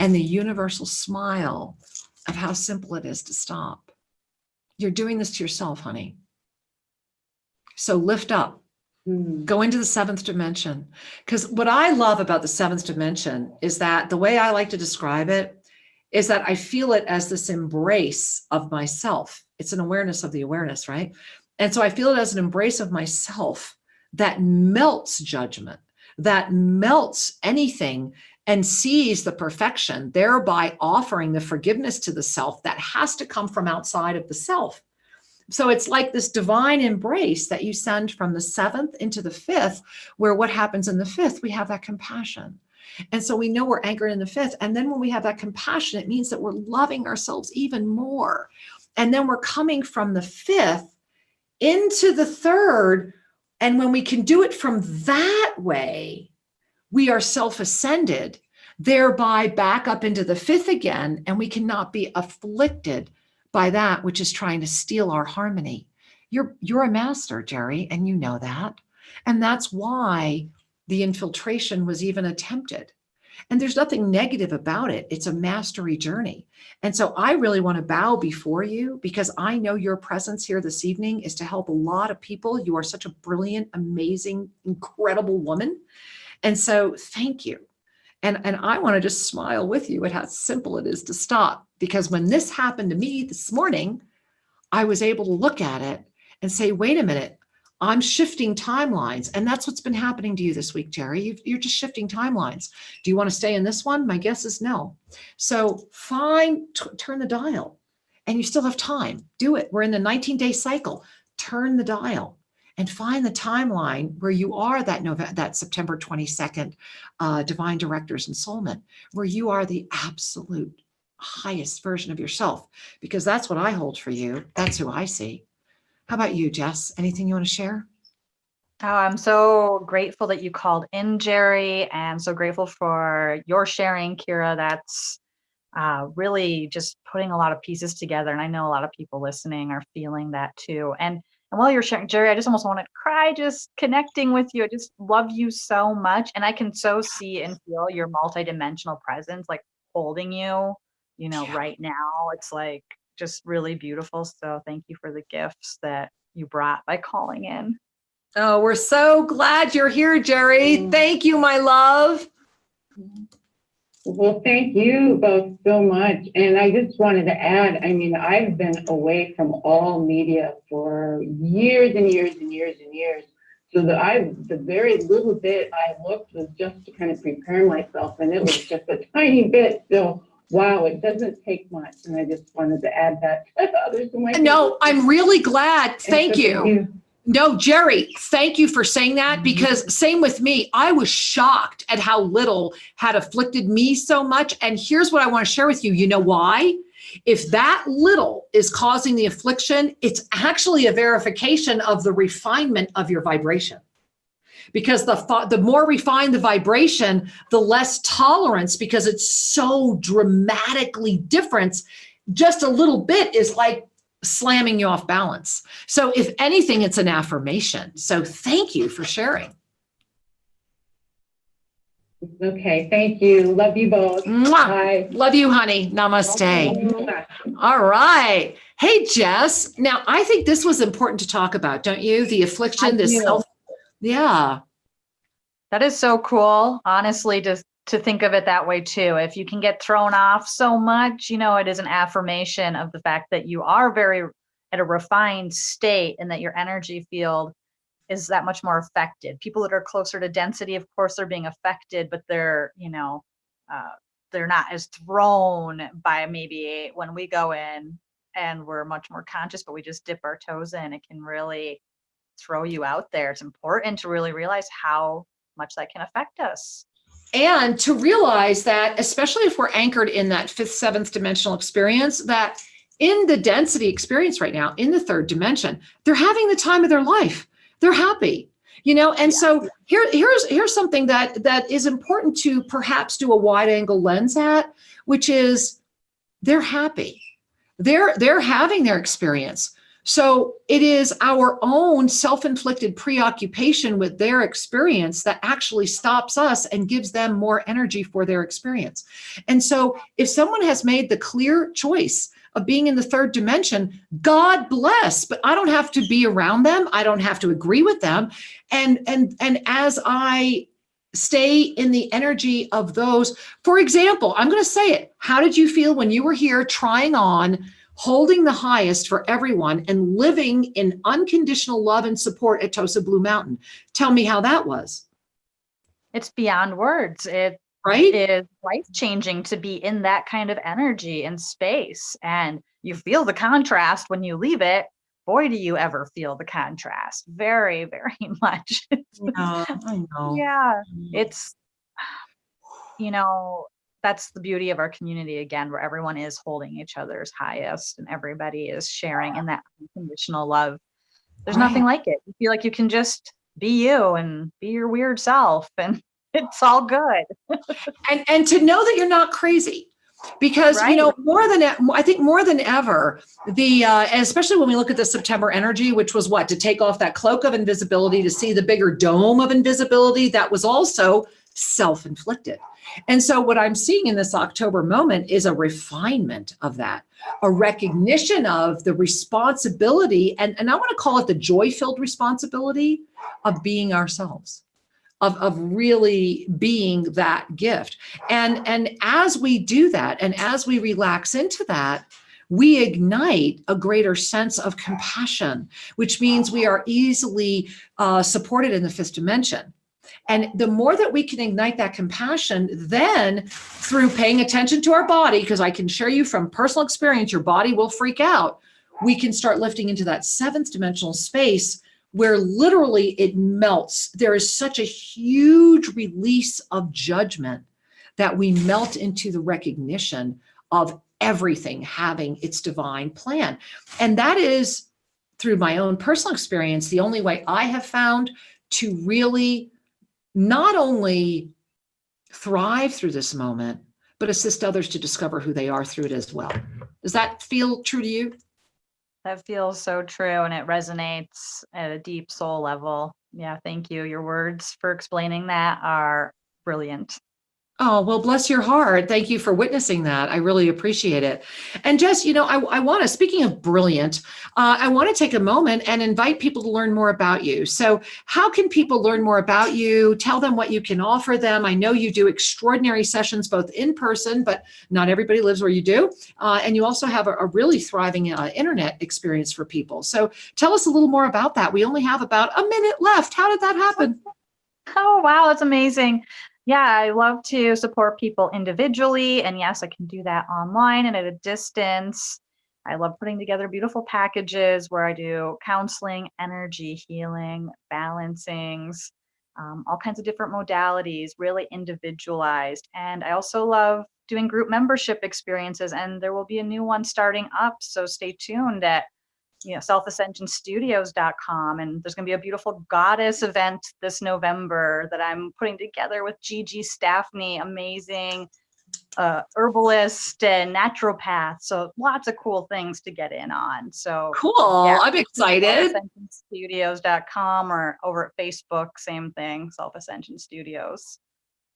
and the universal smile of how simple it is to stop. You're doing this to yourself, honey. So lift up, go into the 7th dimension. Because what I love about the 7th dimension is that the way I like to describe it is that I feel it as this embrace of myself. It's an awareness of the awareness, right? And so I feel it as an embrace of myself that melts judgment, that melts anything, and sees the perfection, thereby offering the forgiveness to the self that has to come from outside of the self. So it's like this divine embrace that you send from the 7th into the 5th, where what happens in the 5th, we have that compassion. And so we know we're anchored in the 5th. And then when we have that compassion, it means that we're loving ourselves even more. And then we're coming from the 5th into the 3rd. And when we can do it from that way, we are self-ascended, thereby back up into the 5th again, and we cannot be afflicted by that which is trying to steal our harmony. You're a master, Jerry, and you know that. And that's why the infiltration was even attempted. And there's nothing negative about it. It's a mastery journey. And so I really want to bow before you, because I know your presence here this evening is to help a lot of people. You are such a brilliant, amazing, incredible woman. And so thank you. And I want to just smile with you at how simple it is to stop. Because when this happened to me this morning, I was able to look at it and say, wait a minute, I'm shifting timelines. And that's what's been happening to you this week, Jerry. You're just shifting timelines. Do you want to stay in this one? My guess is no. So fine, turn the dial. And you still have time. Do it. We're in the 19-day cycle. Turn the dial. And find the timeline where you are that September 22nd Divine Director's Ensoulment, where you are the absolute highest version of yourself, because that's what I hold for you. That's who I see. How about you, Jess? Anything you want to share? Oh, I'm so grateful that you called in, Jerry, and so grateful for your sharing, Kira. That's really just putting a lot of pieces together. And I know a lot of people listening are feeling that too. And while you're sharing, Jerry, I just almost want to cry just connecting with you. I just love you so much. And I can so see and feel your multidimensional presence, like holding you, right now. It's like just really beautiful. So thank you for the gifts that you brought by calling in. Oh, we're so glad you're here, Jerry. Thank you, my love. Well, thank you both so much. And I just wanted to add, I mean, I've been away from all media for years and years and years and years. So the very little bit I looked was just to kind of prepare myself, and it was just a tiny bit. So, wow, it doesn't take much. And I just wanted to add that to others. No, I'm really glad. Thank you. No, Jerry, thank you for saying that, because same with me. I was shocked at how little had afflicted me so much. And here's what I want to share with you. You know why? If that little is causing the affliction, it's actually a verification of the refinement of your vibration. Because the more refined the vibration, the less tolerance, because it's so dramatically different. Just a little bit is like slamming you off balance. So if anything, it's an affirmation. So thank you for sharing. Okay, thank you. Love you both. Mwah. Bye. Love you, honey. Namaste. All right. Hey, Jess. Now, I think this was important to talk about, don't you? The affliction, this self. Yeah. That is so cool, honestly, to think of it that way too. If you can get thrown off so much, it is an affirmation of the fact that you are very at a refined state, and that your energy field is that much more affected. People that are closer to density, of course, are being affected, but they're not as thrown by maybe when we go in and we're much more conscious, but we just dip our toes in. It can really throw you out there. It's important to really realize how much that can affect us. And to realize that, especially if we're anchored in that fifth, seventh dimensional experience, that in the density experience right now, in the third dimension, they're having the time of their life. They're happy, and so here's something that is important to perhaps do a wide angle lens at, which is they're happy. They're having their experience. So it is our own self-inflicted preoccupation with their experience that actually stops us and gives them more energy for their experience. And so if someone has made the clear choice of being in the third dimension, God bless, but I don't have to be around them. I don't have to agree with them. And as I stay in the energy of those, for example, I'm going to say it. How did you feel when you were here trying on holding the highest for everyone and living in unconditional love and support at Tosa Blue Mountain? Tell me how that was. It's beyond words. It is life-changing to be in that kind of energy and space. And you feel the contrast when you leave it. Boy, do you ever feel the contrast. Very, very much. I know. Yeah. It's, that's the beauty of our community, again, where everyone is holding each other's highest and everybody is sharing in that unconditional love. There's nothing like it. You feel like you can just be you and be your weird self, and it's all good. and to know that you're not crazy, because I think more than ever, and especially when we look at the September energy, which was to take off that cloak of invisibility to see the bigger dome of invisibility that was also self-inflicted. And so what I'm seeing in this October moment is a refinement of that, a recognition of the responsibility, and I want to call it the joy-filled responsibility of being ourselves, of really being that gift. And as we do that, and as we relax into that, we ignite a greater sense of compassion, which means we are easily supported in the fifth dimension. And the more that we can ignite that compassion, then through paying attention to our body, because I can share you from personal experience, your body will freak out. We can start lifting into that seventh dimensional space where literally it melts. There is such a huge release of judgment that we melt into the recognition of everything having its divine plan. And that is, through my own personal experience, the only way I have found to really not only thrive through this moment, but assist others to discover who they are through it as well. Does that feel true to you? That feels so true, and it resonates at a deep soul level. Yeah, thank you. Your words for explaining that are brilliant. Oh, well, bless your heart. Thank you for witnessing that. I really appreciate it. And Jess, I want to, speaking of brilliant, I want to take a moment and invite people to learn more about you. So how can people learn more about you? Tell them what you can offer them. I know you do extraordinary sessions, both in person, but not everybody lives where you do. And you also have a really thriving internet experience for people. So tell us a little more about that. We only have about a minute left. How did that happen? Oh, wow. That's amazing. Yeah, I love to support people individually. And yes, I can do that online and at a distance. I love putting together beautiful packages where I do counseling, energy healing, balancings, all kinds of different modalities, really individualized. And I also love doing group membership experiences. And there will be a new one starting up. So stay tuned at selfascensionstudios.com. And there's going to be a beautiful goddess event this November that I'm putting together with Gigi Staffney, amazing herbalist and naturopath. So lots of cool things to get in on. So cool. Yeah, I'm excited. selfascensionstudios.com or over at Facebook, same thing, Self-Ascension Studios.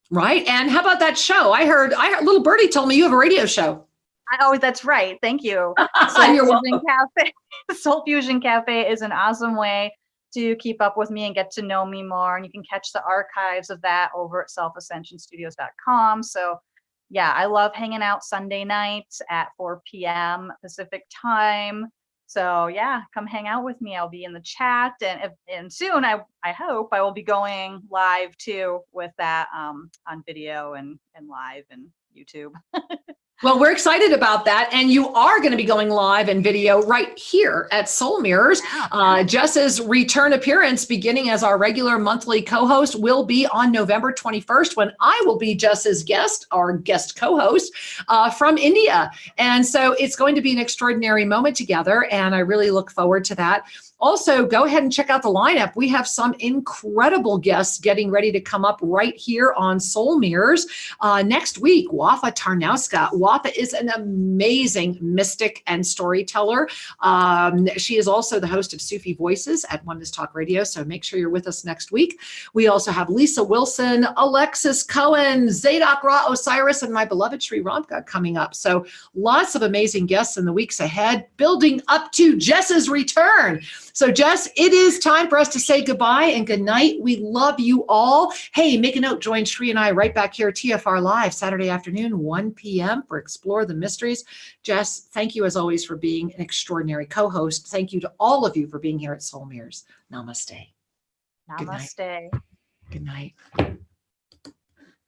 Right. And how about that show? I heard little birdie told me you have a radio show. Oh, that's right. Thank you. You're welcome. Soul Fusion Cafe is an awesome way to keep up with me and get to know me more. And you can catch the archives of that over at selfascensionstudios.com. So yeah, I love hanging out Sunday nights at 4 p.m. Pacific time. So yeah, come hang out with me. I'll be in the chat. And soon, I hope I will be going live too with that on video and live and YouTube. Well, we're excited about that. And you are going to be going live in video right here at Soul Mirrors. Jess's return appearance, beginning as our regular monthly co-host, will be on November 21st, when I will be Jess's guest, our guest co-host from India. And so it's going to be an extraordinary moment together. And I really look forward to that. Also, go ahead and check out the lineup. We have some incredible guests getting ready to come up right here on Soul Mirrors. Next week, Wafa Tarnowska. Wafa is an amazing mystic and storyteller. She is also the host of Sufi Voices at ONENESS Talk Radio, so make sure you're with us next week. We also have Lisa Wilson, Alexis Cohen, Zadok Ra Osiris, and my beloved Sri Ramka coming up. So lots of amazing guests in the weeks ahead, building up to Jess's return. So Jess, it is time for us to say goodbye and good night. We love you all. Hey, make a note, join Sri and I right back here at TFR Live Saturday afternoon, 1 p.m. for Explore the Mysteries. Jess, thank you as always for being an extraordinary co-host. Thank you to all of you for being here at Soul Mirrors. Namaste. Namaste. Good night. Good night.